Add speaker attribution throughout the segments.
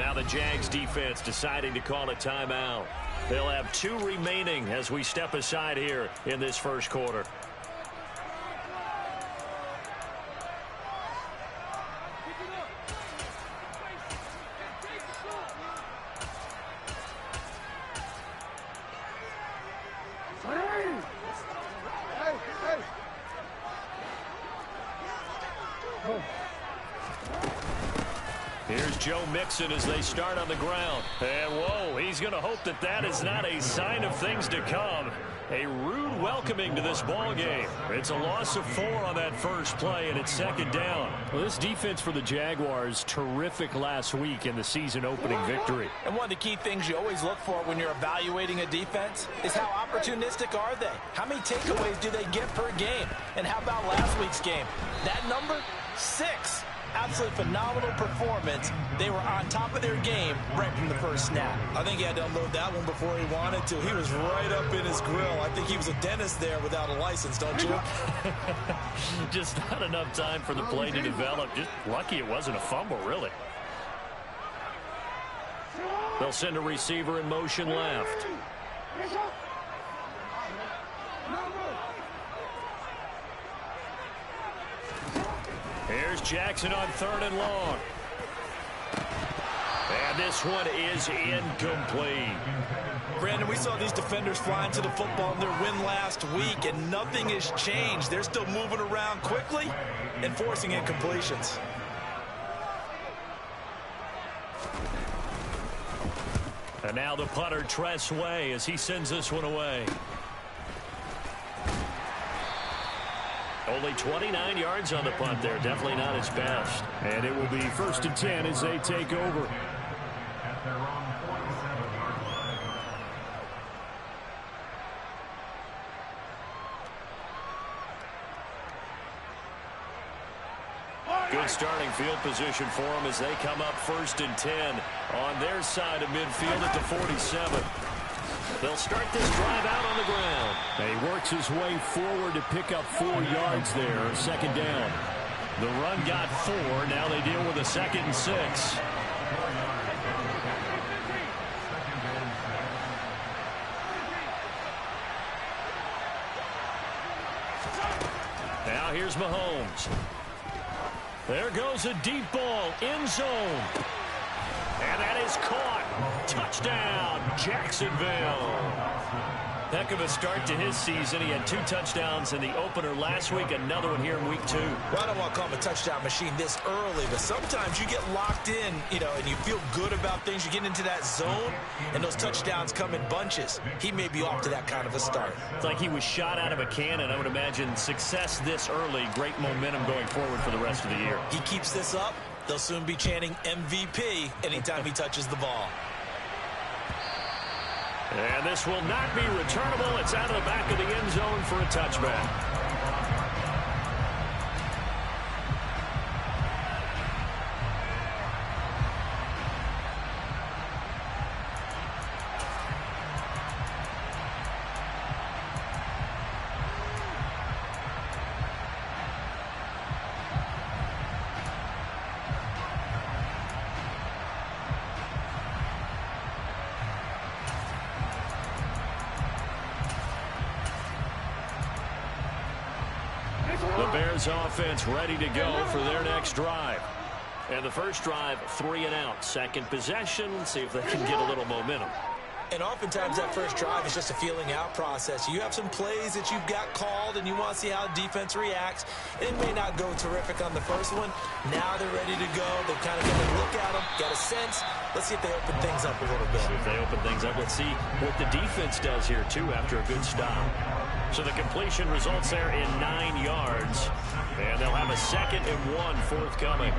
Speaker 1: Now the Jags defense deciding to call a timeout. They'll have 2 remaining as we step aside here in this first quarter. Here's Joe Mixon as they start on the ground. And, whoa, he's going to hope that that is not a sign of things to come. A rude welcoming to this ball game. It's a loss of 4 on that first play, and it's second down. Well, this defense for the Jaguars, terrific last week in the season-opening victory.
Speaker 2: And one of the key things you always look for when you're evaluating a defense is how opportunistic are they? How many takeaways do they get per game? And how about last week's game? That number? 6. Absolutely phenomenal performance. They were on top of their game right from the first snap.
Speaker 3: I think he had to unload that one before he wanted to. He was right up in his grill. I think he was a dentist there without a license, don't you?
Speaker 1: Just not enough time for the play to develop. Just lucky it wasn't a fumble, really. They'll send a receiver in motion left. Here's Jackson on 3rd and long. And this one is incomplete.
Speaker 3: Brandon, we saw these defenders flying to the football in their win last week, and nothing has changed. They're still moving around quickly and forcing incompletions.
Speaker 1: And now the punter, Tress Way, as he sends this one away. Only 29 yards on the punt there. Definitely not his best.
Speaker 4: And it will be 1st and 10 as they take over.
Speaker 1: Good starting field position for them as they come up 1st and 10 on their side of midfield at the 47. They'll start this drive out on the ground.
Speaker 4: And he works his way forward to pick up 4 yards there. 2nd down.
Speaker 1: The run got 4. Now they deal with a 2nd and 6. Now here's Mahomes. There goes a deep ball, end zone. And that is caught. Touchdown, Jacksonville. Heck of a start to his season. He had 2 touchdowns in the opener last week, another one here in week 2.
Speaker 3: Well, I don't want to call him a touchdown machine this early, but sometimes you get locked in, and you feel good about things. You get into that zone, and those touchdowns come in bunches. He may be off to that kind of a start.
Speaker 1: It's like he was shot out of a cannon. I would imagine success this early, great momentum going forward for the rest of the year.
Speaker 3: He keeps this up, they'll soon be chanting MVP anytime he touches the ball.
Speaker 1: And this will not be returnable. It's out of the back of the end zone for a touchback. The Bears offense ready to go for their next drive. And the first drive, 3 and out. Second possession, see if they can get a little momentum.
Speaker 3: And oftentimes that first drive is just a feeling out process. You have some plays that you've got called and you want to see how the defense reacts. It may not go terrific on the first one. Now they're ready to go. They've kind of got a look at them, got a sense. Let's see if they open things up a little bit.
Speaker 1: See if they open things up. Let's see what the defense does here, too, after a good stop. So the completion results there in 9 yards. And they'll have a 2nd and 1 forthcoming.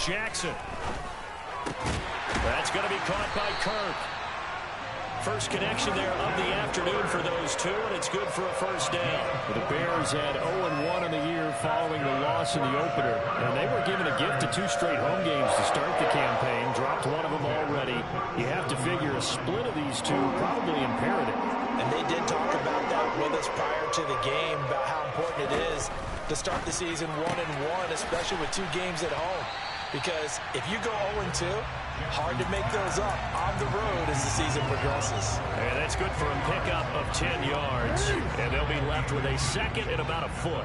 Speaker 1: Jackson. That's going to be caught by Kirk. First connection there of the afternoon for those two, and it's good for a first down.
Speaker 4: The Bears had 0-1 on the year following the loss in the opener, and they were given a gift of 2 straight home games to start the campaign. Dropped one of them already. You have to figure a split of these two probably imperative.
Speaker 3: And they did talk about that with us prior to the game, about how important it is to start the season 1-1, especially with 2 games at home. Because if you go 0-2, hard to make those up on the road as the season progresses.
Speaker 1: And that's good for a pickup of 10 yards. And they'll be left with a second and about a foot.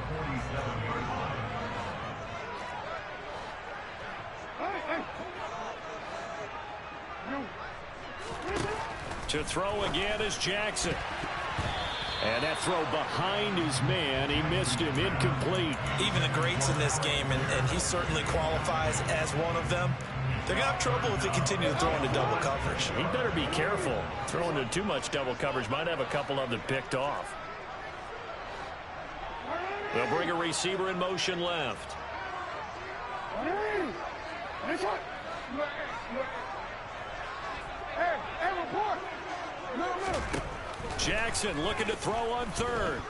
Speaker 1: To throw again is Jackson.
Speaker 4: And that throw behind his man, he missed him, incomplete.
Speaker 3: Even the greats in this game, and he certainly qualifies as one of them, they're going to have trouble if they continue to throw into double coverage.
Speaker 1: He better be careful. Throwing into too much double coverage might have a couple of them picked off. They'll bring a receiver in motion left. Jackson looking to throw on third.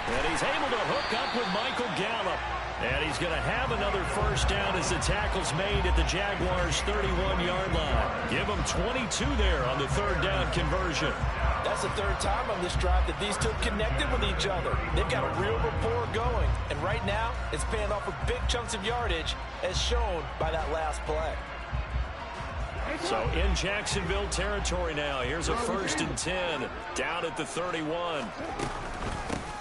Speaker 1: And he's able to hook up with Michael Gallup. And he's going to have another first down as the tackle's made at the Jaguars' 31-yard line. Give them 22 there on the third down conversion.
Speaker 2: That's the third time on this drive that these two have connected with each other. They've got a real rapport going. And right now, it's paying off with big chunks of yardage, as shown by that last play.
Speaker 1: So in Jacksonville territory now. Here's a 1st and 10 down at the 31.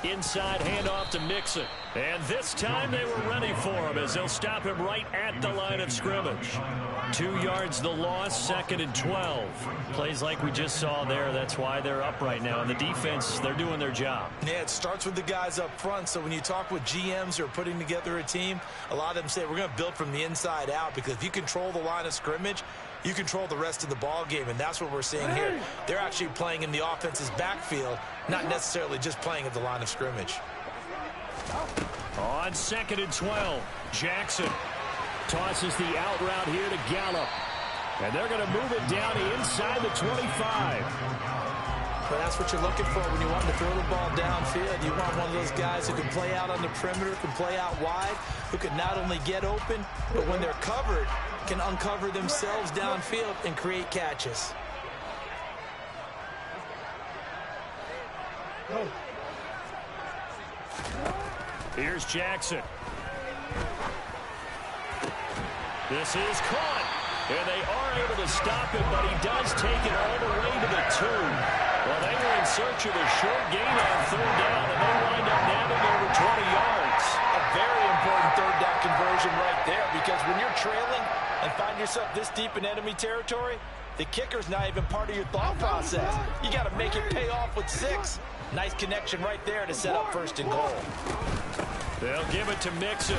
Speaker 1: Inside handoff to Mixon. And this time they were ready for him as they'll stop him right at the line of scrimmage. 2 yards the loss, 2nd and 12. Plays like we just saw there. That's why they're up right now. And the defense, they're doing their job.
Speaker 3: Yeah, it starts with the guys up front. So when you talk with GMs who are putting together a team, a lot of them say we're going to build from the inside out, because if you control the line of scrimmage, you control the rest of the ball game, and that's what we're seeing here. They're actually playing in the offense's backfield, not necessarily just playing at the line of scrimmage.
Speaker 1: On 2nd and 12, Jackson tosses the out route here to Gallup. And they're going to move it down inside the 25.
Speaker 3: But that's what you're looking for when you want to throw the ball downfield. You want one of those guys who can play out on the perimeter, can play out wide, who can not only get open, but when they're covered, can uncover themselves downfield and create catches.
Speaker 1: Here's Jackson. This is caught. And they are able to stop it, but he does take it all the way to the 2. Well, they were in search of a short gain on third down, and they wind up nabbing over 20 yards.
Speaker 2: A very important third down conversion right there, because when you're trailing and find yourself this deep in enemy territory, the kicker's not even part of your thought process. You got to make it pay off with 6. Nice connection right there to set up 1st and goal.
Speaker 1: They'll give it to Mixon.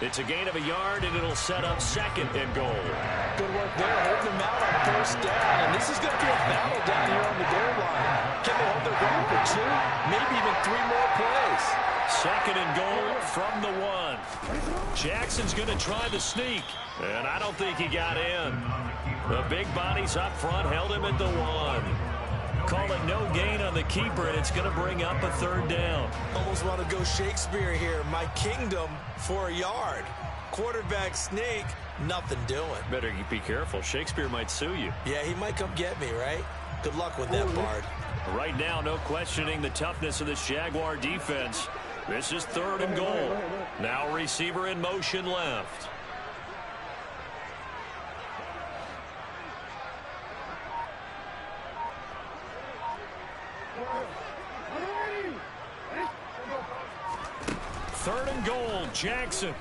Speaker 1: It's a gain of a yard, and it'll set up 2nd and goal.
Speaker 2: Good work there, holding them out on 1st down. And this is going to be a battle down here on the goal line. Can they hold their ground for 2, maybe even 3 more plays?
Speaker 1: 2nd and goal from the 1. Jackson's going to try the sneak, and I don't think he got in. The big bodies up front held him at the 1. Call it no gain on the keeper, and it's going to bring up a 3rd down.
Speaker 3: Almost want to go Shakespeare here. My kingdom for a yard. Quarterback sneak, nothing doing.
Speaker 1: Better be careful. Shakespeare might sue you.
Speaker 3: Yeah, he might come get me, right? Good luck with that, Bard.
Speaker 1: Right now, no questioning the toughness of this Jaguar defense. This is 3rd and goal. Now receiver in motion left. Third and goal, Jackson.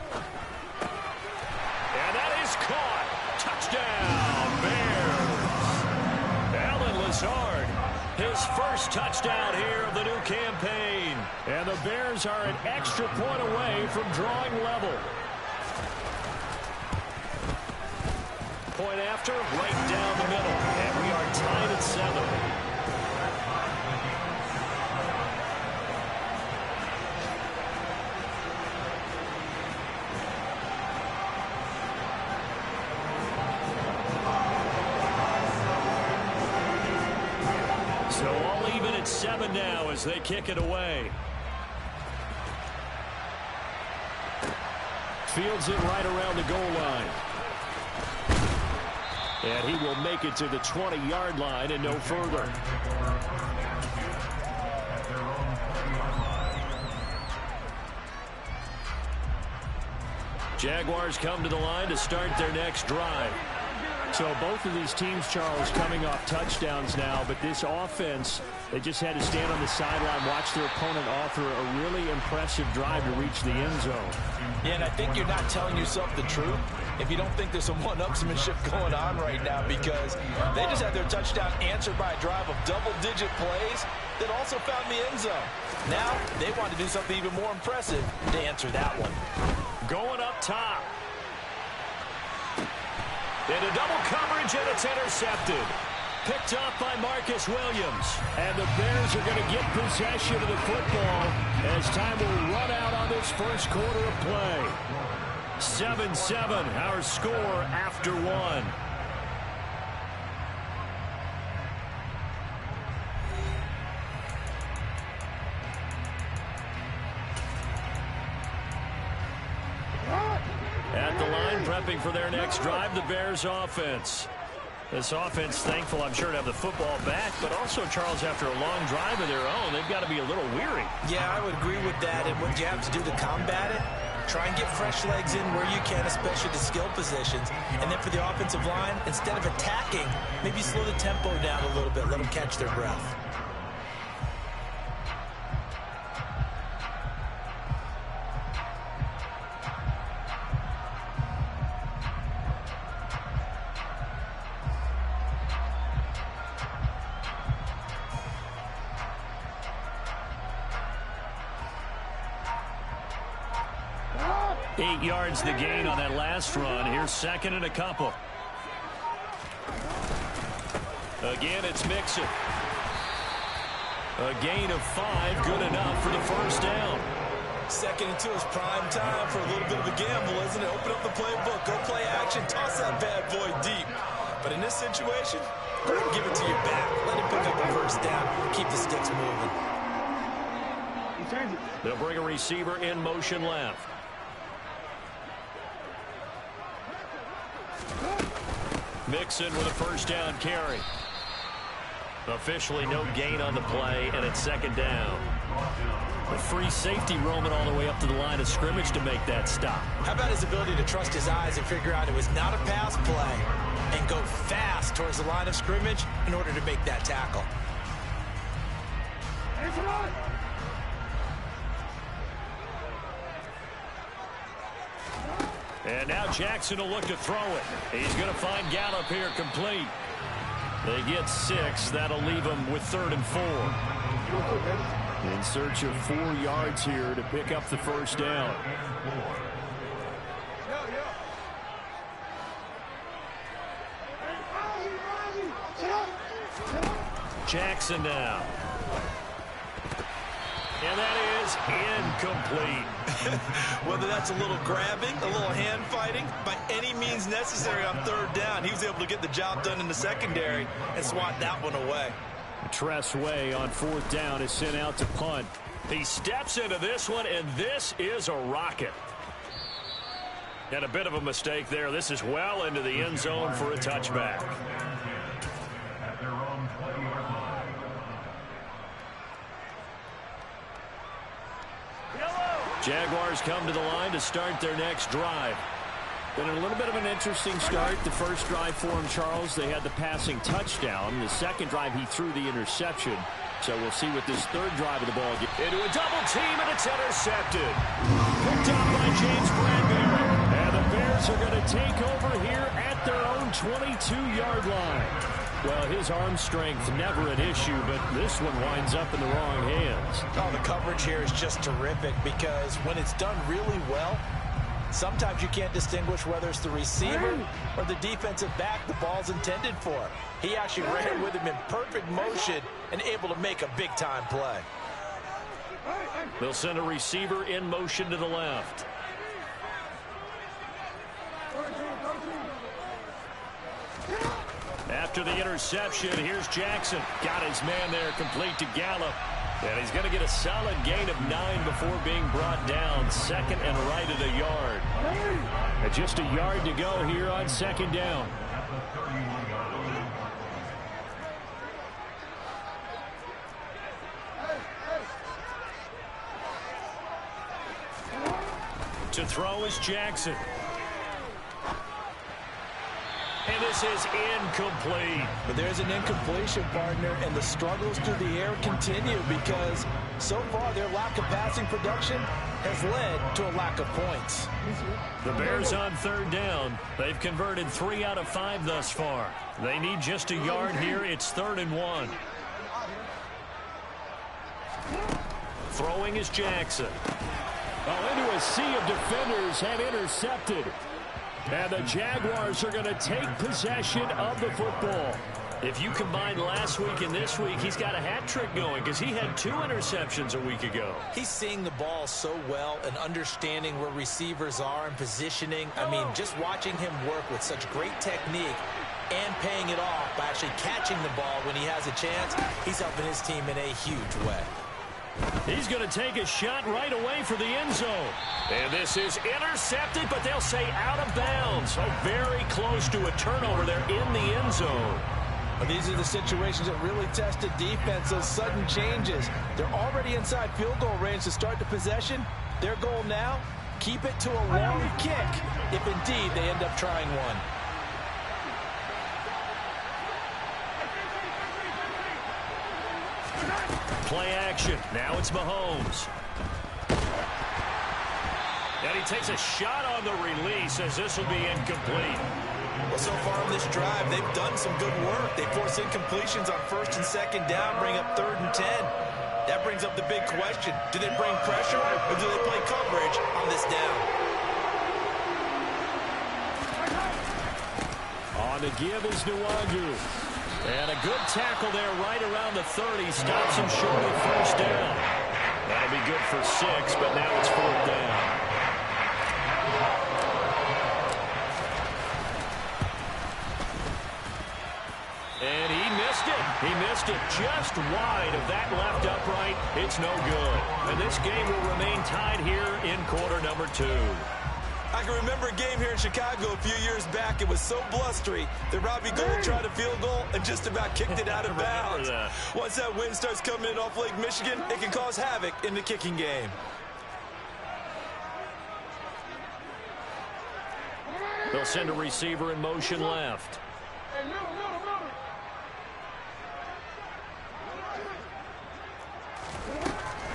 Speaker 1: And that is caught. Touchdown, Bears. Allen Lazard, his first touchdown here of the new campaign.
Speaker 4: And the Bears are an extra point away from drawing level.
Speaker 1: Point after, right down the middle. And we are tied at 7. 7 now as they kick it away.
Speaker 4: Fields it right around the goal line. And he will make it to the 20-yard line and no further.
Speaker 1: Jaguars come to the line to start their next drive.
Speaker 4: So both of these teams, Charles, coming off touchdowns now, but this offense, they just had to stand on the sideline, watch their opponent offer a really impressive drive to reach the end zone.
Speaker 2: Yeah, and I think you're not telling yourself the truth if you don't think there's some one-upsmanship going on right now, because they just had their touchdown answered by a drive of double-digit plays that also found the end zone. Now they want to do something even more impressive to answer that one.
Speaker 1: Going up top. Into double coverage, and it's intercepted. Picked off by Marcus Williams.
Speaker 4: And the Bears are going to get possession of the football as time will run out on this first quarter of play.
Speaker 1: 7-7, our score after 1. At the line, prepping for their next drive, the Bears offense. This offense, thankful, I'm sure, to have the football back, but also, Charles, after a long drive of their own, they've got to be a little weary.
Speaker 2: Yeah, I would agree with that, and what you have to do to combat it, try and get fresh legs in where you can, especially the skill positions. And then for the offensive line, instead of attacking, maybe slow the tempo down a little bit, let them catch their breath.
Speaker 1: Eight yards the gain on that last run. Here's second and a couple. Again, it's Mixon. A gain of 5, good enough for the first down.
Speaker 2: 2nd and 2 is prime time for a little bit of a gamble, isn't it? Open up the playbook, go play action, toss that bad boy deep. But in this situation, go ahead and give it to your back. Let him pick up the first down. Keep the sticks moving.
Speaker 1: They'll bring a receiver in motion left. Mixon with a first down carry. Officially no gain on the play, and it's second down. A free safety roaming all the way up to the line of scrimmage to make that stop.
Speaker 2: How about his ability to trust his eyes and figure out it was not a pass play and go fast towards the line of scrimmage in order to make that tackle.
Speaker 1: And now Jackson will look to throw it. He's going to find Gallup here complete. They get 6. That'll leave them with 3rd and 4.
Speaker 4: In search of 4 yards here to pick up the first down.
Speaker 1: Jackson now. And that is incomplete.
Speaker 2: Whether that's a little grabbing, a little hand fighting, by any means necessary on 3rd down, he was able to get the job done in the secondary and swat that one away.
Speaker 4: Tress Way on 4th down is sent out to punt.
Speaker 1: He steps into this one, and this is a rocket. And a bit of a mistake there. This is well into the end zone for a touchback. Jaguars come to the line to start their next drive.
Speaker 4: Been a little bit of an interesting start. The first drive for him, Charles, they had the passing touchdown. The second drive, he threw the interception. So we'll see what this 3rd drive of the ball gets.
Speaker 1: Into a double team, and it's intercepted. Picked up by James Bradbury.
Speaker 4: And the Bears are going to take over here at their own 22-yard line. Well, his arm strength never an issue, but this one winds up in the wrong hands.
Speaker 2: Oh, the coverage here is just terrific because when it's done really well, sometimes you can't distinguish whether it's the receiver or the defensive back the ball's intended for. He actually ran with him in perfect motion and able to make a big-time play.
Speaker 1: They'll send a receiver in motion to the left. After the interception, here's Jackson. Got his man there, complete to Gallup. And he's going to get a solid gain of 9 before being brought down. Second and right at a yard.
Speaker 4: And just a yard to go here on second down.
Speaker 1: To throw is Jackson. And this is incomplete.
Speaker 2: But there's an incompletion, partner, and the struggles through the air continue because so far their lack of passing production has led to a lack of points.
Speaker 1: The Bears on third down. They've converted 3 out of 5 thus far. They need just a yard here. It's 3rd and 1. Throwing is Jackson.
Speaker 4: Into a sea of defenders and intercepted. And the Jaguars are going to take possession of the football.
Speaker 1: If you combine last week and this week, he's got a hat trick going because he had 2 interceptions a week ago.
Speaker 2: He's seeing the ball so well and understanding where receivers are and positioning. I mean, just watching him work with such great technique and paying it off by actually catching the ball when he has a chance, he's helping his team in a huge way.
Speaker 1: He's going to take a shot right away for the end zone. And this is intercepted, but they'll say out of bounds. So very close to a turnover there in the end zone.
Speaker 2: Well, these are the situations that really test a defense, those sudden changes. They're already inside field goal range to start the possession. Their goal now, keep it to a long kick, if indeed they end up trying one.
Speaker 1: Play action. Now it's Mahomes. And he takes a shot on the release as this will be incomplete.
Speaker 3: Well, so far on this drive, they've done some good work. They force incompletions on 1st and 2nd down, bring up 3rd and 10. That brings up the big question. Do they bring pressure or do they play coverage on this down?
Speaker 4: On the give is Nwangu.
Speaker 1: And a good tackle there right around the 30. Stops him short of 1st down. That'll be good for 6, but now it's 4th down. And he missed it. He missed it just wide of that left upright. It's no good. And this game will remain tied here in quarter number 2.
Speaker 3: I can remember a game here in Chicago a few years back. It was so blustery that Robbie Gould tried a field goal and just about kicked it out of bounds. Once that wind starts coming in off Lake Michigan, it can cause havoc in the kicking game.
Speaker 1: They'll send a receiver in motion left.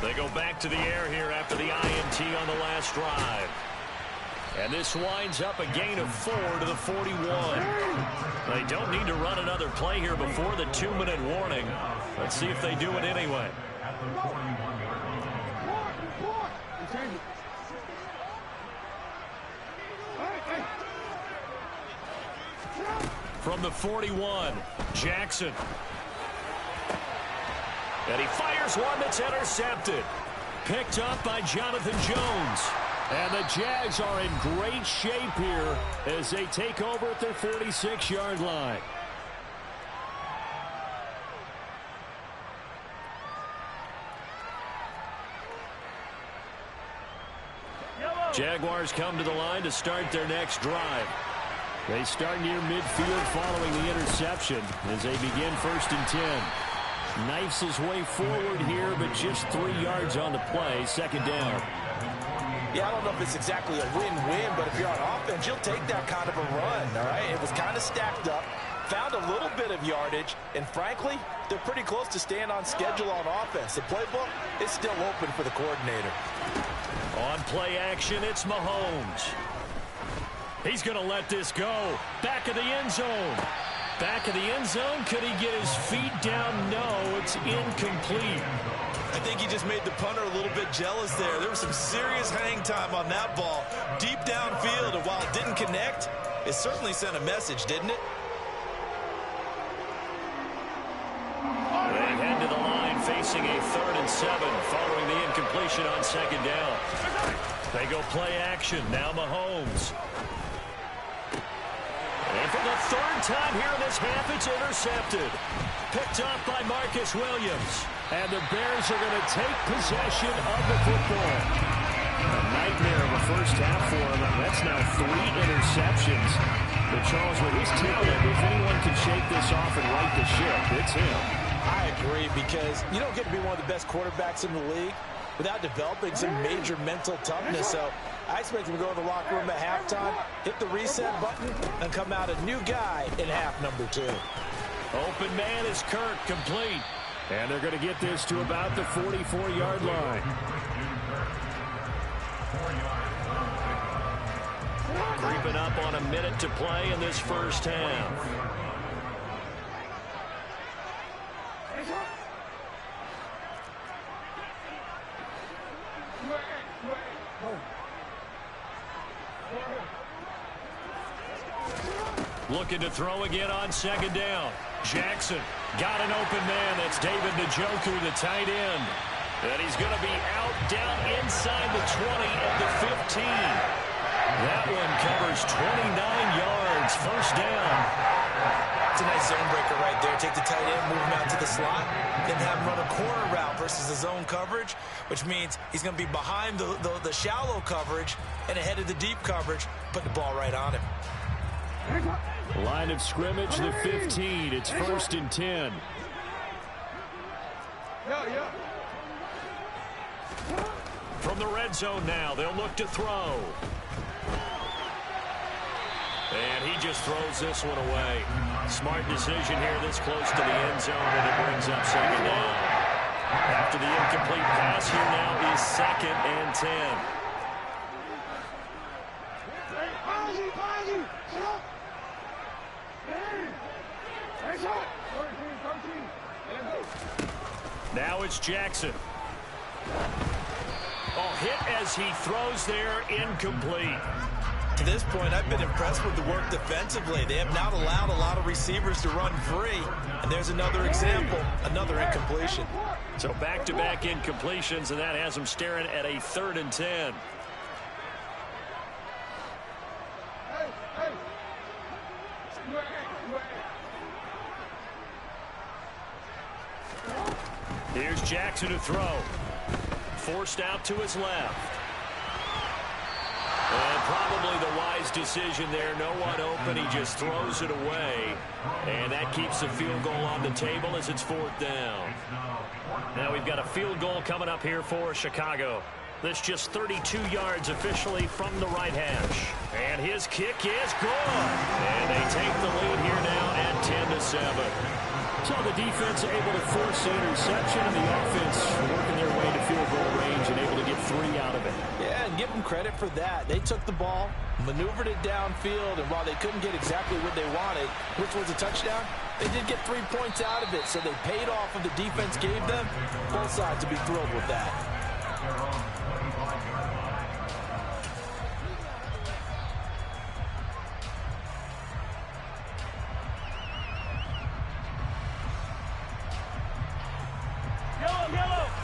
Speaker 1: They go back to the air here after the INT on the last drive. And this winds up a gain of 4 to the 41. They don't need to run another play here before the 2-minute warning. Let's see if they do it anyway. From the 41, Jackson. And he fires one that's intercepted. Picked up by Jonathan Jones.
Speaker 4: And the Jags are in great shape here as they take over at their 46-yard line.
Speaker 1: Jaguars come to the line to start their next drive.
Speaker 4: They start near midfield following the interception as they begin 1st and 10. Knifes his way forward here, but just 3 yards on the play. 2nd down.
Speaker 2: Yeah, I don't know if it's exactly a win-win, but if you're on offense, you'll take that kind of a run, all right? It was kind of stacked up, found a little bit of yardage, and frankly, they're pretty close to staying on schedule on offense. The playbook is still open for the coordinator.
Speaker 1: On play action, it's Mahomes. He's going to let this go. Back of the end zone. Back of the end zone. Could he get his feet down? No, it's incomplete.
Speaker 3: I think he just made the punter a little bit jealous there. There was some serious hang time on that ball. Deep downfield, and while it didn't connect, it certainly sent a message, didn't it?
Speaker 1: They head to the line facing a 3rd and 7 following the incompletion on 2nd down. They go play action. Now Mahomes. And for the third time here in this half, it's intercepted. Picked off by Marcus Williams.
Speaker 4: And the Bears are going to take possession of the football. A nightmare of a first half for him. That's now 3 interceptions. But Charles, with his talent, if anyone can shake this off and right the ship, it's him.
Speaker 2: I agree, because you don't get to be one of the best quarterbacks in the league without developing some major mental toughness. So I expect him to go in the locker room at halftime, hit the reset button, and come out a new guy in half number 2.
Speaker 1: Open man is Kirk, complete.
Speaker 4: And they're going to get this to about the 44-yard line.
Speaker 1: Creeping up on a minute to play in this first half. Looking to throw again on second down. Jackson got an open man. That's David Njoku, the tight end. And he's going to be out down inside the 20 at the 15. That one covers 29 yards. First down.
Speaker 2: It's a nice zone breaker right there. Take the tight end, move him out to the slot, then have him run a corner route versus the zone coverage, which means he's going to be behind the shallow coverage and ahead of the deep coverage. Put the ball right on him.
Speaker 4: Line of scrimmage, the 15. It's 1st and 10.
Speaker 1: From the red zone now, they'll look to throw. And he just throws this one away. Smart decision here this close to the end zone, and it brings up second down. After the incomplete pass, here now is 2nd and 10. Now it's Jackson. Hit as he throws there, incomplete.
Speaker 2: To this point, I've been impressed with the work defensively. They have not allowed a lot of receivers to run free. And there's another example, another incompletion.
Speaker 1: So back-to-back incompletions, and that has them staring at a 3rd and 10. Here's Jackson to throw. Forced out to his left. And probably the wise decision there. No one open. He just throws it away. And that keeps the field goal on the table as it's 4th down. Now we've got a field goal coming up here for Chicago. This just 32 yards officially from the right hash. And his kick is good. And they take the lead here now at 10-7.
Speaker 4: So the defense able to force the interception, and the offense working their way to field goal range and able to get 3 out of it.
Speaker 2: Yeah, and give them credit for that. They took the ball, maneuvered it downfield, and while they couldn't get exactly what they wanted, which was a touchdown, they did get 3 points out of it, so they paid off what the defense gave them. Both sides to be thrilled with that.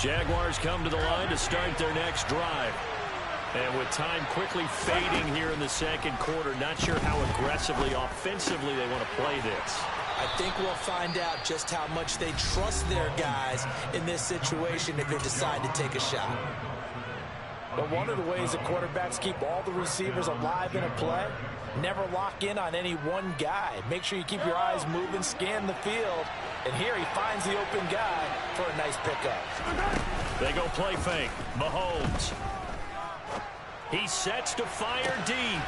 Speaker 1: Jaguars come to the line to start their next drive. And with time quickly fading here in the second quarter, not sure how aggressively, offensively they want to play this.
Speaker 2: I think we'll find out just how much they trust their guys in this situation if they decide to take a shot. But one of the ways that quarterbacks keep all the receivers alive in a play, never lock in on any one guy. Make sure you keep your eyes moving, scan the field. And here he finds the open guy for a nice pickup.
Speaker 1: They go play fake. Mahomes. He sets to fire deep.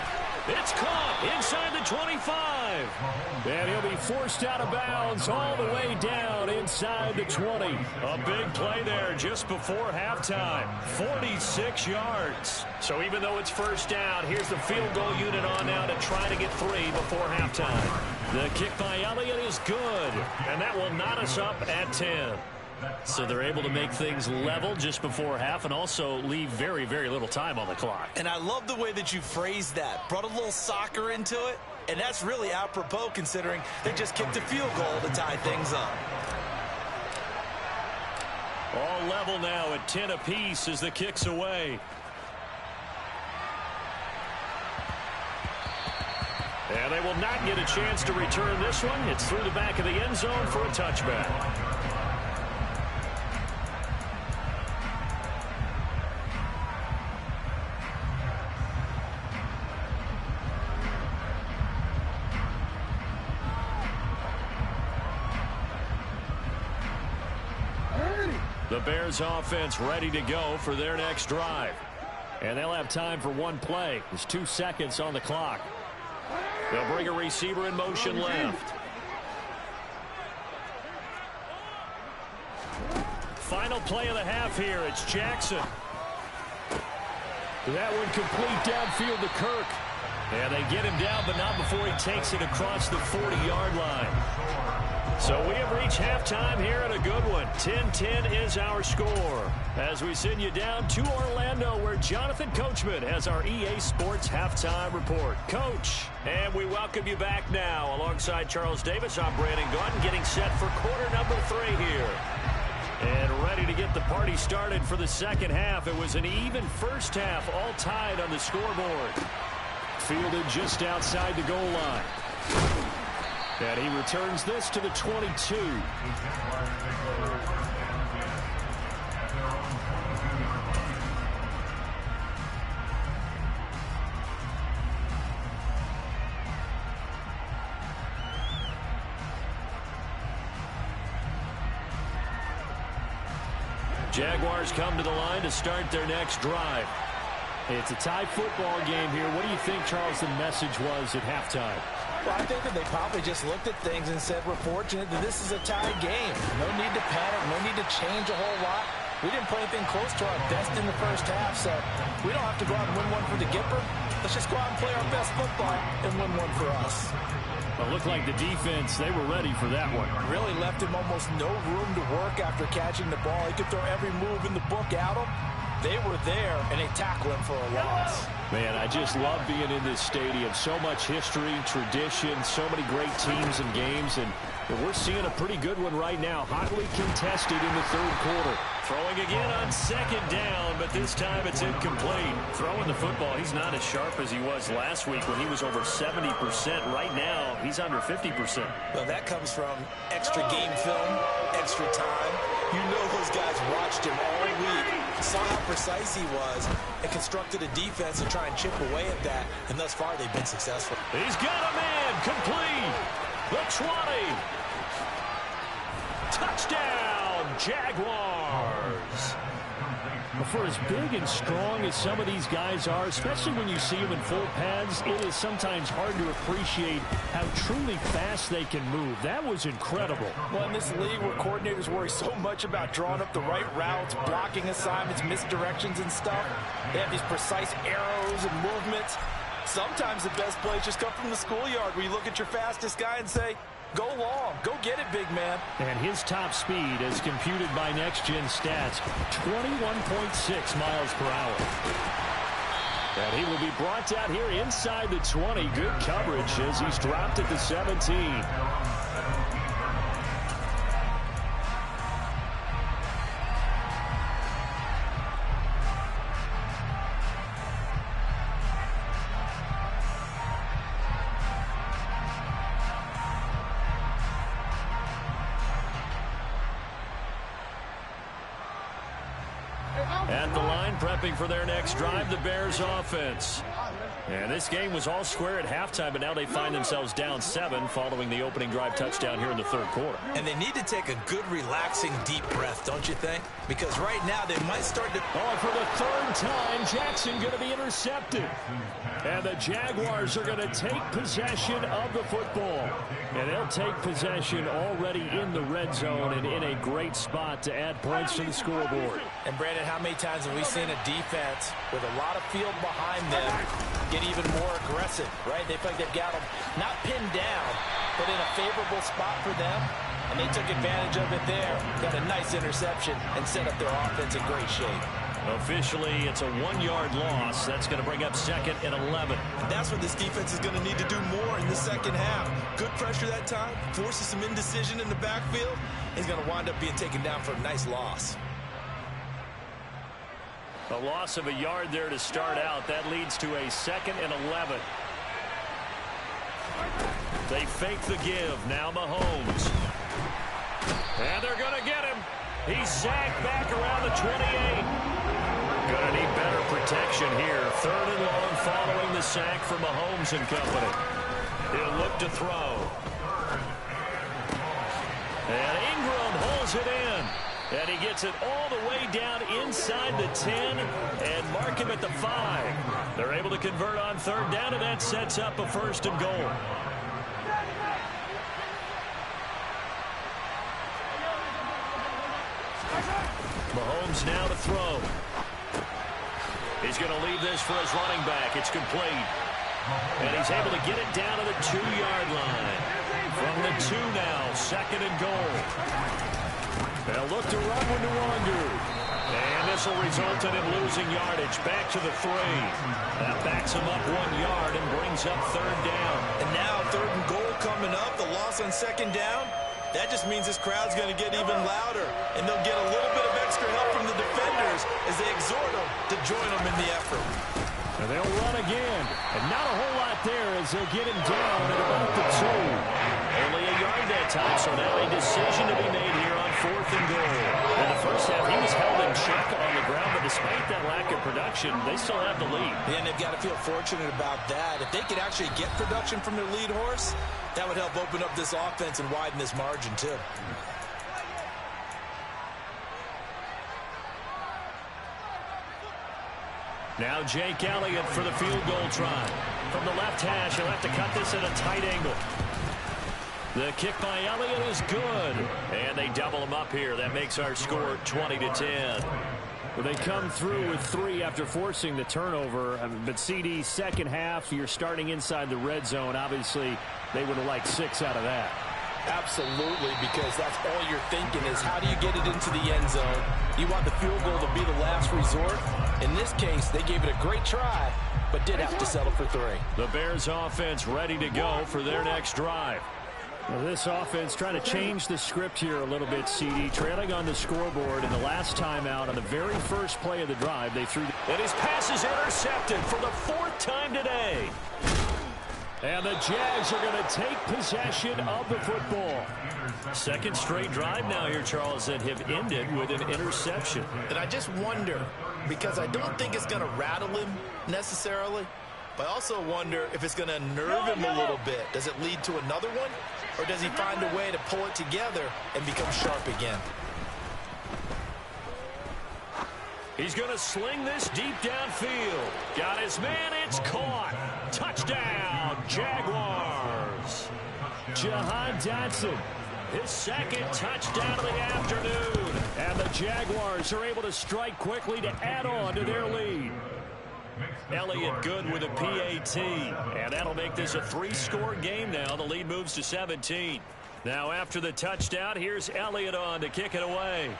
Speaker 1: It's caught inside the 25.
Speaker 4: And he'll be forced out of bounds all the way down inside the 20.
Speaker 1: A big play there just before halftime. 46 yards. So even though it's first down, here's the field goal unit on now to try to get 3 before halftime. The kick by Elliott is good. And that will knot us up at 10. So they're able to make things level just before half and also leave very, very little time on the clock.
Speaker 2: And I love the way that you phrased that. Brought a little soccer into it. And that's really apropos considering they just kicked a field goal to tie things up.
Speaker 1: All level now at 10 apiece as the kick's away. And they will not get a chance to return this one. It's through the back of the end zone for a touchback. The Bears offense ready to go for their next drive. And they'll have time for one play. There's 2 seconds on the clock. They'll bring a receiver in motion left. Final play of the half here. It's Jackson. That one complete downfield to Kirk. And they get him down, but not before he takes it across the 40-yard line. So we have reached halftime here at a good one. 10-10 is our score as we send you down to Orlando where Jonathan Coachman has our EA Sports Halftime Report. Coach, and we welcome you back now. Alongside Charles Davis, I'm Brandon Gaudin getting set for quarter number 3 here. And ready to get the party started for the second half. It was an even first half, all tied on the scoreboard. Fielded just outside the goal line. And he returns this to the 22. Jaguars come to the line to start their next drive. It's a tie football game here. What do you think, Charles, the message was at halftime?
Speaker 2: Well, I think that they probably just looked at things and said, we're fortunate that this is a tie game. No need to panic, no need to change a whole lot. We didn't play anything close to our best in the first half, so we don't have to go out and win one for the Gipper. Let's just go out and play our best football and win one for us.
Speaker 4: Well, it looked like the defense, they were ready for that one.
Speaker 2: Really left him almost no room to work after catching the ball. He could throw every move in the book at him. They were there, and they tackled him for a loss.
Speaker 4: Man, I just love being in this stadium. So much history, tradition, so many great teams and games, and we're seeing a pretty good one right now. Hotly contested in the third quarter.
Speaker 1: Throwing again on second down, but this time it's incomplete. Throwing the football, he's not as sharp as he was last week when he was over 70%. Right now, he's under 50%.
Speaker 3: Well, that comes from extra game film, extra time. You know those guys watched him all week, saw how precise he was, and constructed a defense to try and chip away at that, and thus far they've been successful.
Speaker 1: He's got a man complete. The 20. Touchdown, Jaguars.
Speaker 4: For as big and strong as some of these guys are, especially when you see them in full pads, it is sometimes hard to appreciate how truly fast they can move. That was incredible.
Speaker 2: Well, in this league where coordinators worry so much about drawing up the right routes, blocking assignments, misdirections and stuff, they have these precise arrows and movements. Sometimes the best plays just come from the schoolyard where you look at your fastest guy and say, go long, go get it, big man.
Speaker 4: And his top speed, as computed by Next Gen Stats, 21.6 miles per hour. And he will be brought down here inside the 20. Good coverage as he's dropped at the 17. At the line, prepping for their next drive, the Bears offense. And this game was all square at halftime, but now they find themselves down 7 following the opening drive touchdown here in the third quarter.
Speaker 3: And they need to take a good, relaxing, deep breath, don't you think? Because right now they might start to...
Speaker 4: Oh, for the third time, Jackson going to be intercepted. And the Jaguars are going to take possession of the football. And they'll take possession already in the red zone and in a great spot to add points to the scoreboard.
Speaker 2: And, Brandon, how many times have we seen a defense with a lot of field behind them get even more aggressive, right? They feel like they've got them not pinned down, but in a favorable spot for them. And they took advantage of it there. Got a nice interception and set up their offense in great shape.
Speaker 1: Officially, it's a 1-yard loss. That's going to bring up 2nd and 11.
Speaker 3: That's what this defense is going to need to do more in the second half. Good pressure that time, forces some indecision in the backfield. He's going to wind up being taken down for a nice loss.
Speaker 1: A loss of a yard there to start out. That leads to a 2nd and 11. They fake the give. Now Mahomes. And they're going to get him. He's sacked back around the 28. Going to need better protection here. 3rd and long following the sack for Mahomes and company. He'll look to throw. And Ingram holds it in. And he gets it all the way down inside the 10 and mark him at the 5. They're able to convert on 3rd down, and that sets up a 1st and goal. Mahomes now to throw. He's going to leave this for his running back. It's complete. And he's able to get it down to the 2-yard line. From the 2 now, 2nd and goal. They'll look to run with Nwangu. And this will result in him losing yardage. Back to the 3. That backs him up 1 yard and brings up 3rd down.
Speaker 3: And now 3rd and goal coming up. The loss on 2nd down. That just means this crowd's going to get even louder. And they'll get a little bit of extra help from the defenders as they exhort them to join them in the effort.
Speaker 4: And they'll run again. And not a whole lot there as they'll get him down at about the 2.
Speaker 1: Only a yard that time, so now a decision to be made here on 4th and goal. In the first half, he was held in check on the ground, but despite that lack of production, they still have the lead.
Speaker 3: And they've got to feel fortunate about that. If they could actually get production from their lead horse, that would help open up this offense and widen this margin, too.
Speaker 1: Now Jake Elliott for the field goal try. From the left hash, he'll have to cut this at a tight angle. The kick by Elliott is good. And they double him up here. That makes our score 20-10.
Speaker 4: Well, they come through with 3 after forcing the turnover. But CD, second half, you're starting inside the red zone. Obviously, they would have liked 6 out of that.
Speaker 2: Absolutely, because that's all you're thinking is how do you get it into the end zone? You want the field goal to be the last resort. In this case, they gave it a great try, but did have to settle for 3.
Speaker 1: The Bears offense ready to go for their next drive.
Speaker 4: Well, this offense trying to change the script here a little bit, CD. Trailing on the scoreboard in the last timeout on the very first play of the drive. They threw.
Speaker 1: And his pass is intercepted for the 4th time today. And the Jags are going to take possession of the football. Second straight drive now here, Charles, that have ended with an interception.
Speaker 2: And I just wonder, because I don't think it's going to rattle him necessarily, but I also wonder if it's going to nerve him a little bit. Does it lead to another one? Or does he find a way to pull it together and become sharp again?
Speaker 1: He's going to sling this deep downfield. Got his man. It's caught. Touchdown, Jaguars.
Speaker 4: Jahan Dotson,
Speaker 1: His 2nd touchdown of the afternoon.
Speaker 4: and the Jaguars are able to strike quickly to add on to their lead.
Speaker 1: Elliott good with a PAT. And that'll make this a 3-score game now. The lead moves to 17. Now after the touchdown, here's Elliott on to kick it away.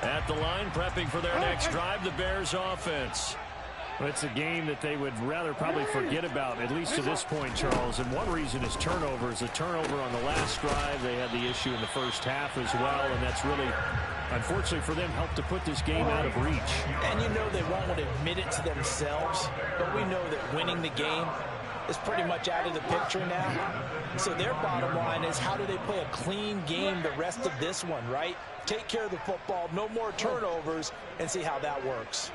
Speaker 1: At the line, prepping for their next drive, the Bears offense.
Speaker 4: Well, it's a game that they would rather probably forget about, at least to this point, Charles. And one reason is turnovers. A turnover on the last drive. They had the issue in the first half as well, and that's really, unfortunately for them, helped to put this game out of reach.
Speaker 2: And you know they won't admit it to themselves, but we know that winning the game is pretty much out of the picture now. So their bottom line is, how do they play a clean game the rest of this one, right? Take care of the football, no more turnovers, and see how that works.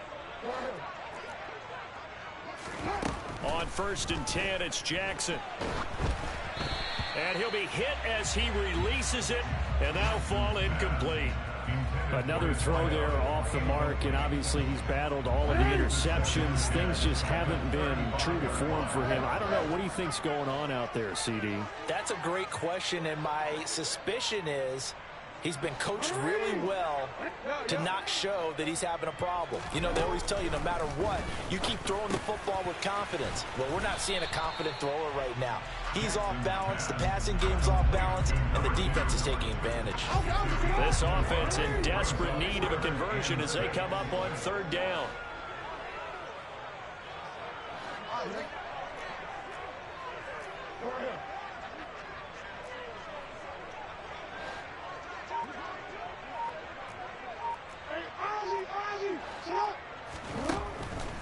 Speaker 1: On 1st and 10, it's Jackson. And he'll be hit as he releases it, and that'll fall incomplete.
Speaker 4: Another throw there off the mark, and obviously he's battled all of the interceptions. Things just haven't been true to form for him. I don't know. What do you think's going on out there, CD?
Speaker 2: That's a great question, and my suspicion is he's been coached really well to not show that he's having a problem. You know, they always tell you no matter what, you keep throwing the football with confidence. Well, we're not seeing a confident thrower right now. He's off balance, the passing game's off balance, and the defense is taking advantage.
Speaker 1: This offense in desperate need of a conversion as they come up on 3rd down.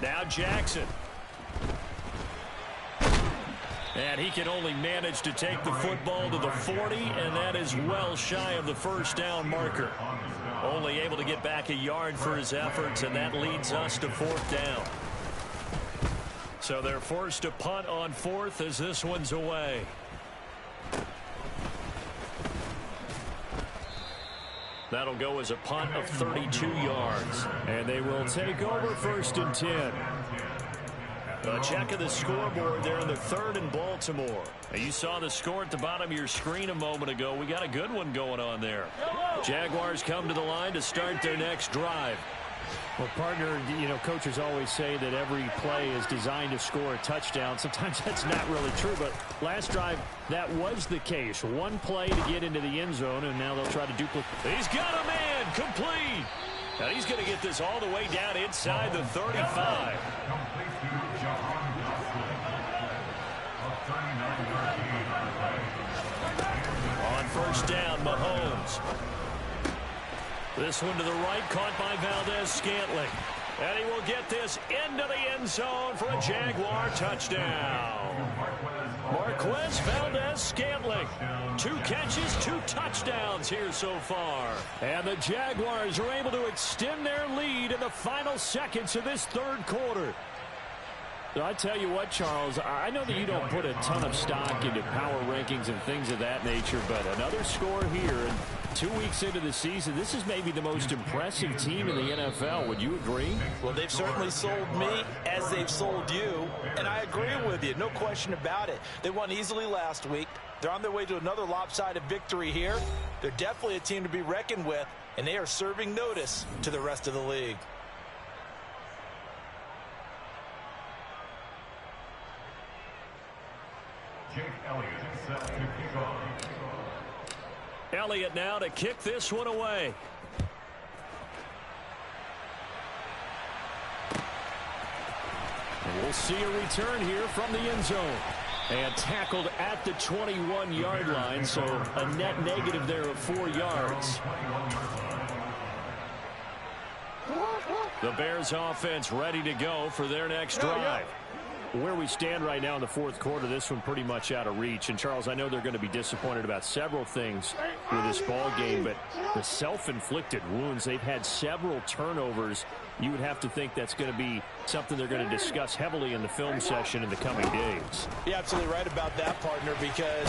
Speaker 1: Now Jackson. And he can only manage to take the football to the 40, and that is well shy of the first down marker. Only able to get back a yard for his efforts, and that leads us to fourth down. So they're forced to punt on fourth as this one's away. That'll go as a punt of 32 yards. And they will take over first and 10. A check of the scoreboard there in the third in Baltimore. You saw the score at the bottom of your screen a moment ago. We got a good one going on there. Jaguars come to the line to start their next drive.
Speaker 4: Well, partner, coaches always say that every play is designed to score a touchdown. Sometimes that's not really true, but last drive, that was the case. One play to get into the end zone, and now they'll try to duplicate.
Speaker 1: He's got a man, complete. And he's going to get this all the way down inside the 35. On first down, Mahomes. This one to the right, caught by Valdez-Scantling. And he will get this into the end zone for a Jaguar touchdown. Marquez Valdez-Scantling. 2 catches, 2 touchdowns here so far. And the Jaguars are able to extend their lead in the final seconds of this third quarter.
Speaker 4: I tell you what, Charles, I know that you don't put a ton of stock into power rankings and things of that nature, but another score here, and 2 weeks into the season, this is maybe the most impressive team in the NFL. Would you agree?
Speaker 2: Well, they've certainly sold me as they've sold you, and I agree with you. No question about it. They won easily last week. They're on their way to another lopsided victory here. They're definitely a team to be reckoned with, and they are serving notice to the rest of the league.
Speaker 1: Elliott now to kick this one away. And we'll see a return here from the end zone. And tackled at the 21-yard line, so a net negative there of 4 yards. The Bears offense ready to go for their next drive.
Speaker 4: Where we stand right now in the fourth quarter, this one pretty much out of reach. And, Charles, I know they're going to be disappointed about several things with this ball game, but the self-inflicted wounds, they've had several turnovers. You would have to think that's going to be something they're going to discuss heavily in the film session in the coming days.
Speaker 2: You're absolutely right about that, partner, because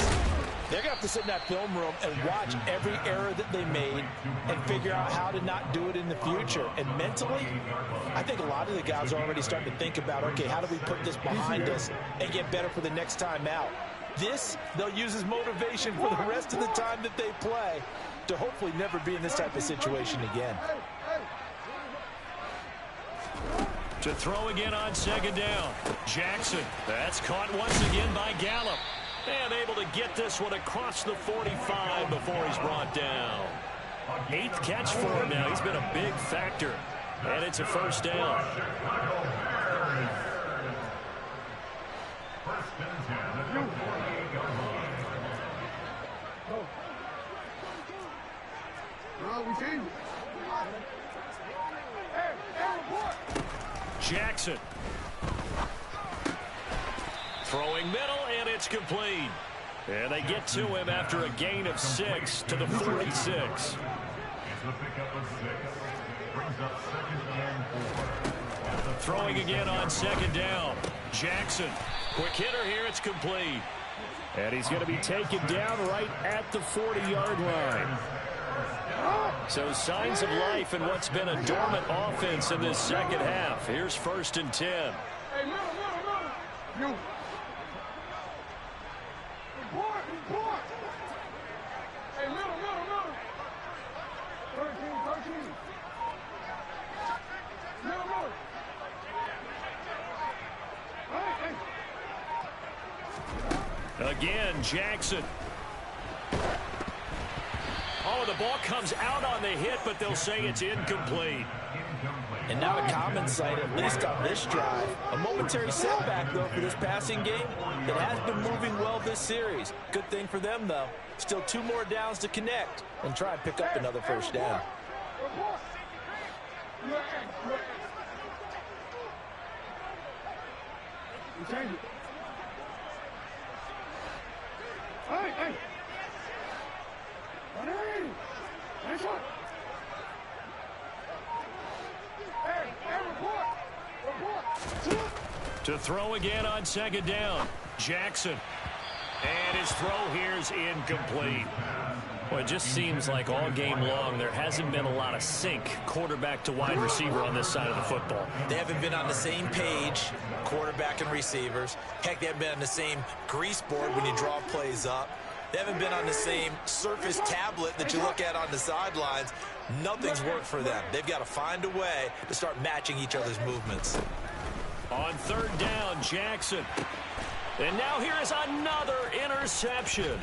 Speaker 2: they're going to have to sit in that film room and watch every error that they made and figure out how to not do it in the future. And mentally, I think a lot of the guys are already starting to think about, okay, how do we put this behind us and get better for the next time out? This, they'll use as motivation for the rest of the time that they play to hopefully never be in this type of situation again.
Speaker 1: To throw again on second down. Jackson. That's caught once again by Gallup. And able to get this one across the 45 before he's brought down. 8th catch for him now. He's been a big factor. And it's a first down. Jackson. Throwing middle, and it's complete. And they get to him after a gain of 6 to the 46. Throwing again on second down. Jackson. Quick hitter here, it's complete.
Speaker 4: And he's going to be taken down right at the 40-yard line.
Speaker 1: So signs of life in what's been a dormant offense in this second half. Here's first and 10.
Speaker 5: Hey, middle. 13.
Speaker 1: Again, Jackson. Oh, the ball comes out on the hit, but they'll say it's incomplete.
Speaker 2: And not a common sight, at least on this drive. A momentary setback, though, for this passing game that has been moving well this series. Good thing for them, though. Still 2 more downs to connect and try and pick up another first down.
Speaker 1: To throw again on second down, Jackson. And his throw here is incomplete. Well, it just seems like all game long there hasn't been a lot of sync quarterback to wide receiver on this side of the football.
Speaker 2: They haven't been on the same page, quarterback and receivers. Heck, they haven't been on the same grease board when you draw plays up. They haven't been on the same surface tablet that you look at on the sidelines. Nothing's worked for them. They've got to find a way to start matching each other's movements.
Speaker 1: On third down, Jackson. And now here is another interception.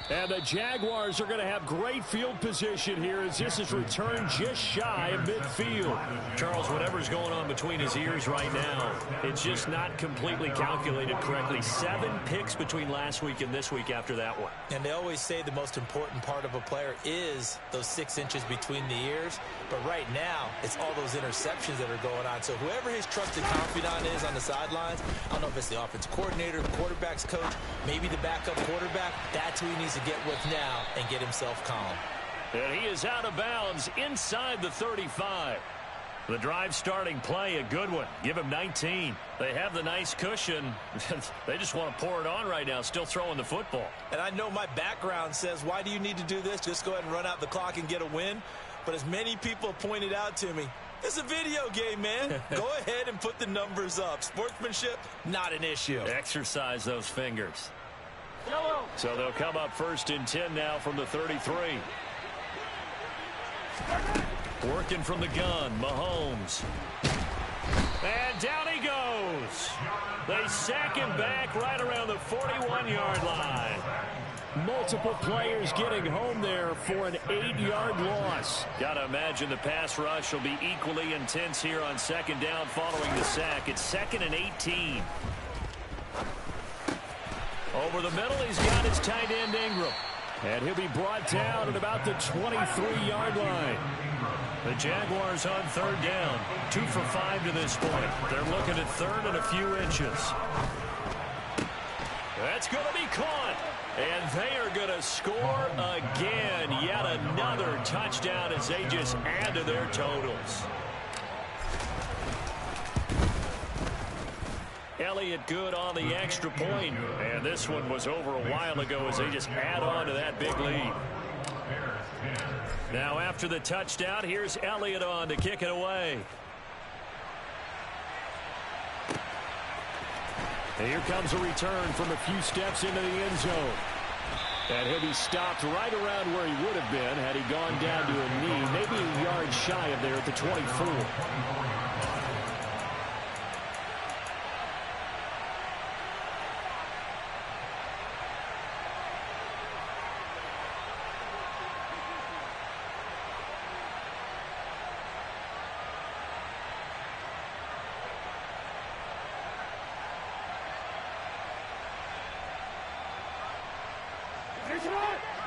Speaker 1: And the Jaguars are going to have great field position here as this is returned just shy of midfield. Charles, whatever's going on between his ears right now, it's just not completely calculated correctly. 7 picks between last week and this week after that one.
Speaker 2: And they always say the most important part of a player is those 6 inches between the ears. But right now, it's all those interceptions that are going on. So whoever his trusted confidant is on the sidelines, I don't know if it's the offensive coordinator, the quarterback's coach, maybe the backup quarterback, that's who he needs to get with now and get himself calm.
Speaker 1: And he is out of bounds inside the 35. The drive starting play, a good one. Give him 19. They have the nice cushion. They just want to pour it on right now, still throwing the football.
Speaker 2: And I know my background says, why do you need to do this? Just go ahead and run out the clock and get a win. But as many people pointed out to me, it's a video game, man. Go ahead and put the numbers up. Sportsmanship, not an issue.
Speaker 1: Exercise those fingers. So they'll come up first and 10 now from the 33. Working from the gun, Mahomes. And down he goes. They sack him back right around the 41-yard line. Multiple players getting home there for an 8-yard loss. Got to imagine the pass rush will be equally intense here on second down following the sack. It's 2nd and 18. Over the middle, he's got his tight end Ingram. And he'll be brought down at about the 23-yard line. The Jaguars on third down. 2 for 5 to this point. They're looking at third and a few inches. That's going to be caught. And they are going to score again. Yet another touchdown as they just add to their totals. Elliott good on the extra point. And this one was over a while ago as they just add on to that big lead. Now after the touchdown, here's Elliott on to kick it away. And here comes a return from a few steps into the end zone. And he'll be stopped right around where he would have been had he gone down to a knee, maybe a yard shy of there at the 24.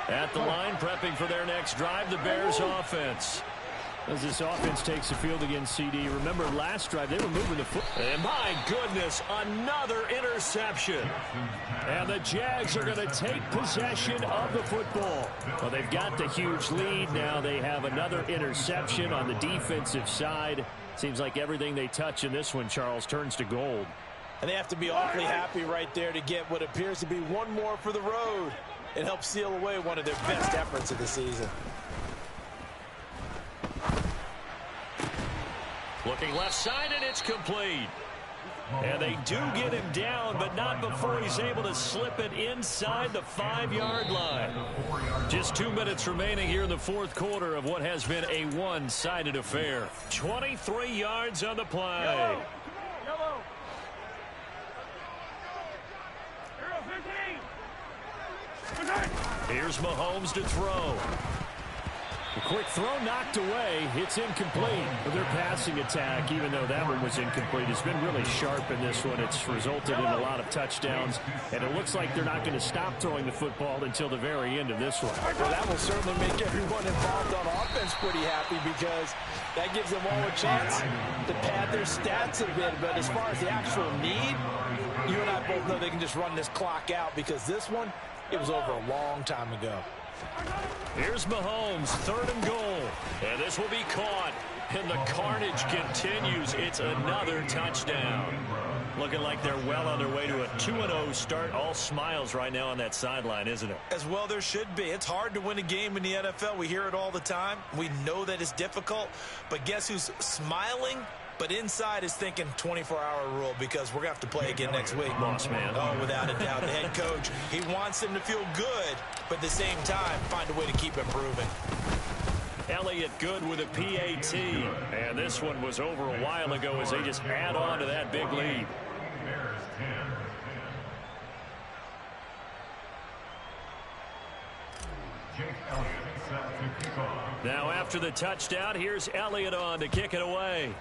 Speaker 1: At the line, prepping for their next drive, the Bears offense. As this offense takes the field against CD. Remember last drive, they were moving the foot. And my goodness, another interception. And the Jags are going to take possession of the football. Well, they've got the huge lead. Now they have another interception on the defensive side. Seems like everything they touch in this one, Charles, turns to gold.
Speaker 2: And they have to be awfully happy right there to get what appears to be one more for the road. It helps seal away one of their best efforts of the season.
Speaker 1: Looking left side, and it's complete. And they do get him down, but not before he's able to slip it inside the 5-yard line. Just 2 minutes remaining here in the fourth quarter of what has been a one-sided affair. 23 yards on the play.
Speaker 5: Yellow.
Speaker 1: Here's Mahomes to throw.
Speaker 4: A quick throw knocked away. It's incomplete. Their passing attack, even though that one was incomplete, has been really sharp in this one. It's resulted in a lot of touchdowns, and it looks like they're not going to stop throwing the football until the very end of this one.
Speaker 2: Well, that will certainly make everyone involved on offense pretty happy because that gives them all a chance to pad their stats a bit. But as far as the actual need, you and I both know they can just run this clock out because this one, it was over a long time ago.
Speaker 1: Here's Mahomes, 3rd and goal. And this will be caught. And the carnage continues. It's another touchdown. Looking like they're well on their way to a 2-0 start. All smiles right now on that sideline, isn't it?
Speaker 3: As well there should be. It's hard to win a game in the NFL. We hear it all the time. We know that it's difficult. But guess who's smiling? But inside is thinking 24-hour rule because we're going to have to play again next week.
Speaker 1: Boss man.
Speaker 3: Oh, without a doubt. The head coach, he wants them to feel good, but at the same time, find a way to keep improving.
Speaker 1: Elliott good with a PAT. And this one was over a while ago as they just add on to that big lead. Now after the touchdown, here's Elliott on to kick it away.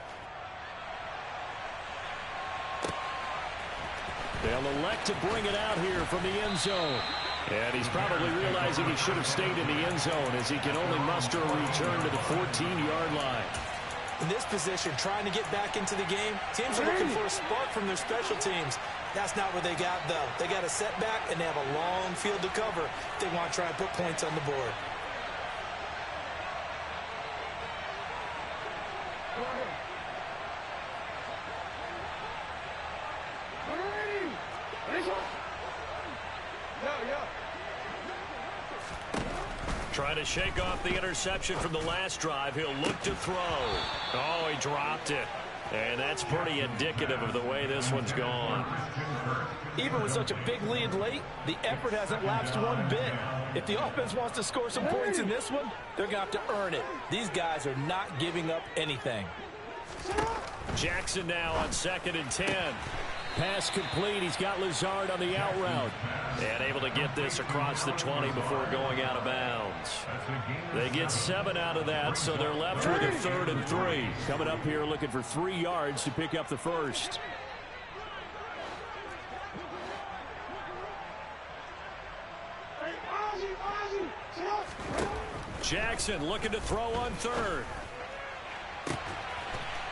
Speaker 1: They'll elect to bring it out here from the end zone. And he's probably realizing he should have stayed in the end zone as he can only muster a return to the 14-yard line.
Speaker 3: In this position, trying to get back into the game, teams are looking for a spark from their special teams. That's not what they got, though. They got a setback, and they have a long field to cover if they want to try and put points on the board.
Speaker 1: Trying to shake off the interception from the last drive. He'll look to throw. Oh, he dropped it. And that's pretty indicative of the way this one's gone.
Speaker 2: Even with such a big lead late, the effort hasn't lapsed one bit. If the offense wants to score some points in this one, they're going to have to earn it. These guys are not giving up anything.
Speaker 1: Jackson now on 2nd and 10.
Speaker 4: Pass complete. He's got Lazard on the out route.
Speaker 1: And able to get this across the 20 before going out of bounds. They get 7 out of that, so they're left with a 3rd and 3.
Speaker 4: Coming up here looking for 3 yards to pick up the first.
Speaker 1: Jackson looking to throw on 3rd.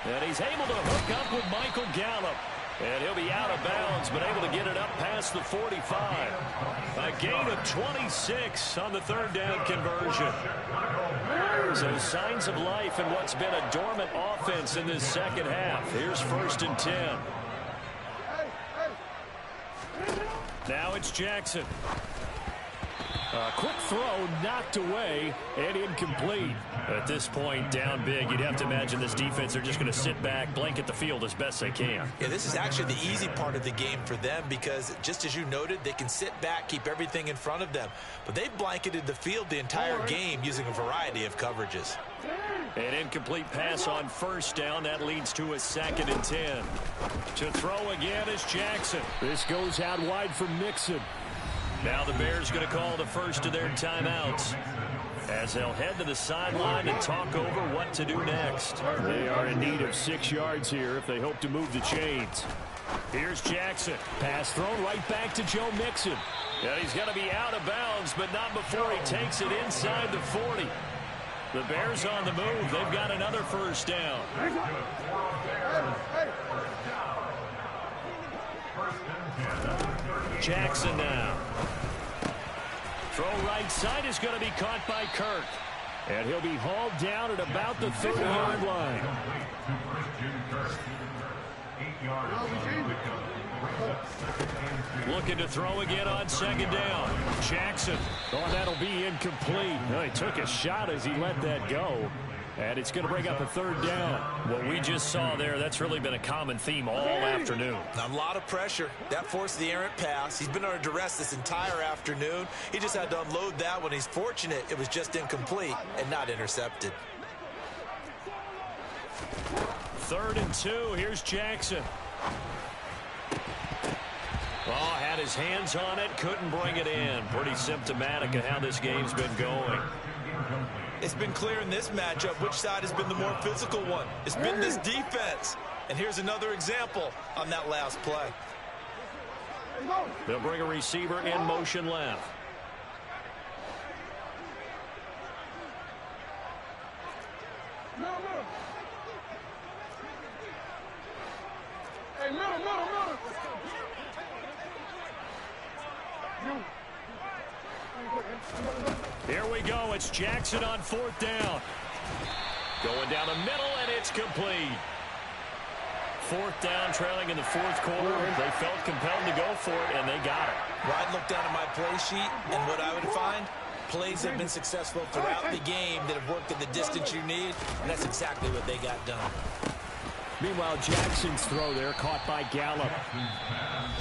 Speaker 1: And he's able to hook up with Michael Gallup. And he'll be out of bounds, but able to get it up past the 45. A gain of 26 on the 3rd down conversion. So signs of life in what's been a dormant offense in this second half. Here's 1st and 10. Now it's Jackson.
Speaker 4: A quick throw knocked away and incomplete.
Speaker 1: At this point, down big, you'd have to imagine this defense, they're just going to sit back, blanket the field as best they can.
Speaker 3: Yeah, this is actually the easy part of the game for them because, just as you noted, they can sit back, keep everything in front of them. But they've blanketed the field the entire game using a variety of coverages.
Speaker 1: An incomplete pass on 1st down. That leads to a 2nd and 10. To throw again is Jackson.
Speaker 4: This goes out wide for Mixon.
Speaker 1: Now the Bears going to call the first of their timeouts as they'll head to the sideline and talk over what to do next.
Speaker 4: They are in need of 6 yards here if they hope to move the chains.
Speaker 1: Here's Jackson.
Speaker 4: Pass thrown right back to Joe Mixon.
Speaker 1: Yeah, he's going to be out of bounds, but not before he takes it inside the 40. The Bears on the move. They've got another 1st down. Jackson now. Throw right side is going to be caught by Kirk.
Speaker 4: And he'll be hauled down at about the 30-yard line.
Speaker 1: Looking to throw again on 2nd down. Jackson.
Speaker 4: Oh, that'll be incomplete. No, he took a shot as he let that go. And it's going to bring up a 3rd down.
Speaker 1: What we just saw there, that's really been a common theme all afternoon.
Speaker 3: A lot of pressure. That forced the errant pass. He's been under duress this entire afternoon. He just had to unload that one. He's fortunate it was just incomplete and not intercepted.
Speaker 1: 3rd and 2. Here's Jackson. Oh, had his hands on it. Couldn't bring it in. Pretty symptomatic of how this game's been going.
Speaker 3: It's been clear in this matchup which side has been the more physical one. It's been this defense. And here's another example on that last play.
Speaker 1: They'll bring a receiver in motion left.
Speaker 5: Hey, middle.
Speaker 1: Here we go. It's Jackson on 4th down. Going down the middle, and it's complete. 4th down, trailing in the 4th quarter. They felt compelled to go for it, and they got it.
Speaker 3: I'd look down at my play sheet, and what I would find, plays have been successful throughout the game that have worked at the distance you need, and that's exactly what they got done.
Speaker 4: Meanwhile, Jackson's throw there caught by Gallup.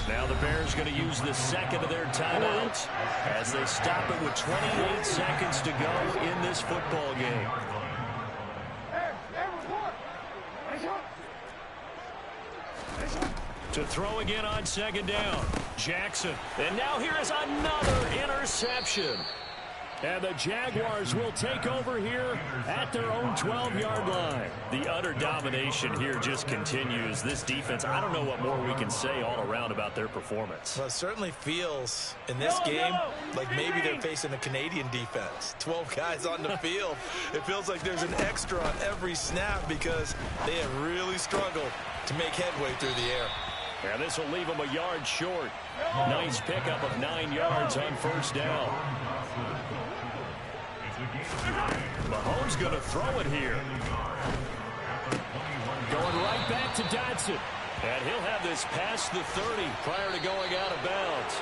Speaker 1: Now the Bears going to use the second of their timeouts as they stop it with 28 seconds to go in this football game. To throw again on 2nd down, Jackson. And now here is another interception.
Speaker 4: And the Jaguars will take over here at their own 12-yard line.
Speaker 1: The utter domination here just continues. This defense, I don't know what more we can say all around about their performance.
Speaker 3: Well, it certainly feels in this game like maybe they're facing a Canadian defense. 12 guys on the field. It feels like there's an extra on every snap because they have really struggled to make headway through the air.
Speaker 1: And this will leave them a yard short. Nice pickup of 9 yards on 1st down. Mahomes going to throw it here.
Speaker 4: Going right back to Dodson.
Speaker 1: And he'll have this past the 30 prior to going out of bounds.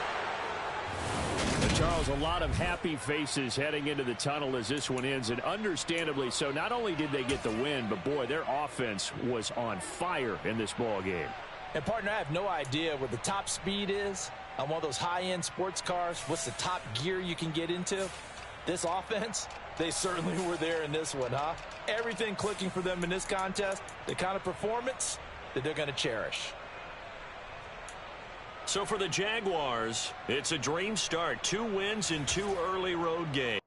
Speaker 4: And Charles, a lot of happy faces heading into the tunnel as this one ends, and understandably so. Not only did they get the win, but boy, their offense was on fire in this ball game.
Speaker 2: And, partner, I have no idea what the top speed is on one of those high-end sports cars. What's the top gear you can get into? This offense, they certainly were there in this one, huh? Everything clicking for them in this contest, the kind of performance that they're going to cherish.
Speaker 1: So for the Jaguars, it's a dream start. 2 wins in 2 early road games.